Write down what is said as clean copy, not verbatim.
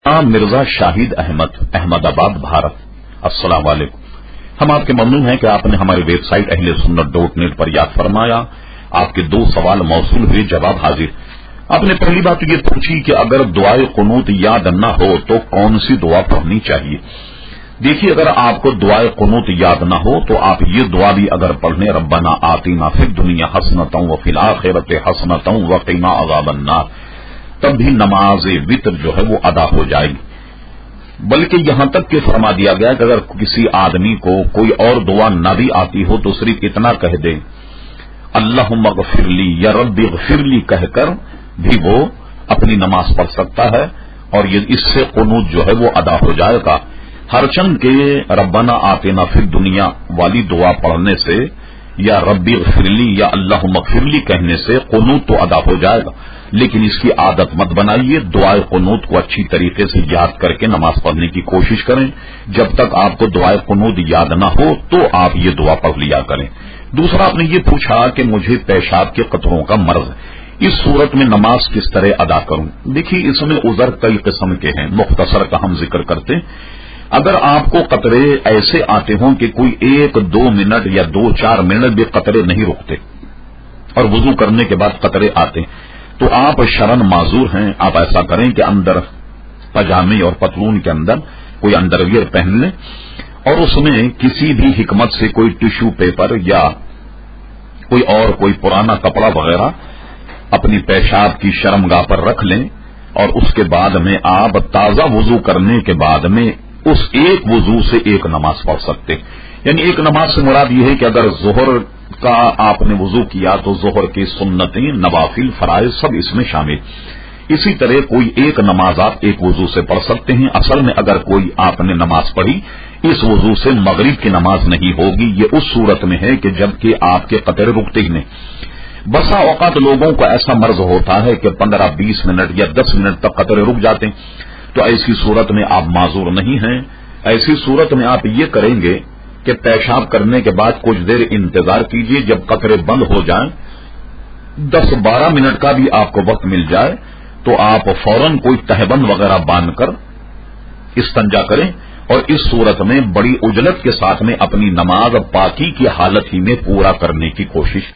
مرزا شاہد احمد آباد بھارت، السلام علیکم۔ ہم آپ کے ممنون ہیں کہ آپ نے ہماری ویب سائٹ ahlsunnat.net پر یاد فرمایا۔ آپ کے 2 سوال موصول ہوئے، جواب حاضر۔ آپ نے پہلی بات یہ پوچھی کہ اگر دعائے قنوت یاد نہ ہو تو کون سی دعا پڑھنی چاہیے۔ دیکھیے، اگر آپ کو دعائے قنوت یاد نہ ہو تو آپ یہ دعا بھی اگر پڑھنے، ربنا آتنا فی الدنیا حسنۃ وفی الآخرۃ حسنۃ وقنا عذاب النار، تب بھی نماز وتر جو ہے وہ ادا ہو جائے گی۔ بلکہ یہاں تک کہ فرما دیا گیا کہ اگر کسی آدمی کو کوئی اور دعا نہ بھی آتی ہو تو صرف اتنا کہہ دے اللہم اغفر لی یا رب اغفر لی کہہ کر بھی وہ اپنی نماز پڑھ سکتا ہے، اور یہ اس سے قنوت جو ہے وہ ادا ہو جائے گا۔ ہرچند کے ربنا آتنا فی الدنیا والی دعا پڑھنے سے یا رب اغفر لی یا اللہم اغفر لی کہنے سے قنوت تو ادا ہو جائے گا، لیکن اس کی عادت مت بنائیے۔ دعائے قنوت کو اچھی طریقے سے یاد کر کے نماز پڑھنے کی کوشش کریں۔ جب تک آپ کو دعائے قنوت یاد نہ ہو تو آپ یہ دعا پڑھ لیا کریں۔ دوسرا، آپ نے یہ پوچھا کہ مجھے پیشاب کے قطروں کا مرض ہے، اس صورت میں نماز کس طرح ادا کروں۔ دیکھیے، اس میں عذر کئی قسم کے ہیں، مختصر کا ہم ذکر کرتے ہیں۔ اگر آپ کو قطرے ایسے آتے ہوں کہ کوئی 1-2 منٹ یا 2-4 منٹ بھی قطرے نہیں رکتے اور وضو کرنے کے بعد قطرے آتے ہیں تو آپ شرن معذور ہیں۔ آپ ایسا کریں کہ اندر پاجامے اور پتلون کے اندر کوئی انڈرویئر پہن لیں اور اس میں کسی بھی حکمت سے کوئی ٹیشو پیپر یا کوئی پرانا کپڑا وغیرہ اپنی پیشاب کی شرمگاہ پر رکھ لیں، اور اس کے بعد میں آپ تازہ وضو کرنے کے بعد میں اس ایک وضو سے ایک نماز پڑھ سکتے۔ یعنی ایک نماز سے مراد یہ ہے کہ اگر ظہر کا آپ نے وضو کیا تو ظہر کی سنتیں، نوافل، فرائض سب اس میں شامل۔ اسی طرح کوئی ایک نماز آپ ایک وضو سے پڑھ سکتے ہیں۔ اصل میں اگر کوئی آپ نے نماز پڑھی اس وضو سے مغرب کی نماز نہیں ہوگی، یہ اس صورت میں ہے کہ جبکہ آپ کے قطرے رکتے ہی نہیں۔ بسا اوقات لوگوں کو ایسا مرض ہوتا ہے کہ 15-20 منٹ یا 10 منٹ تک قطرے رک جاتے ہیں، تو ایسی صورت میں آپ معذور نہیں ہیں۔ ایسی صورت میں آپ یہ کریں گے کہ پیشاب کرنے کے بعد کچھ دیر انتظار کیجیے، جب قطرے بند ہو جائیں، 10-12 منٹ کا بھی آپ کو وقت مل جائے تو آپ فوراً کوئی تہبند وغیرہ باندھ کر استنجا کریں، اور اس صورت میں بڑی عجلت کے ساتھ میں اپنی نماز پاکی کی حالت ہی میں پورا کرنے کی کوشش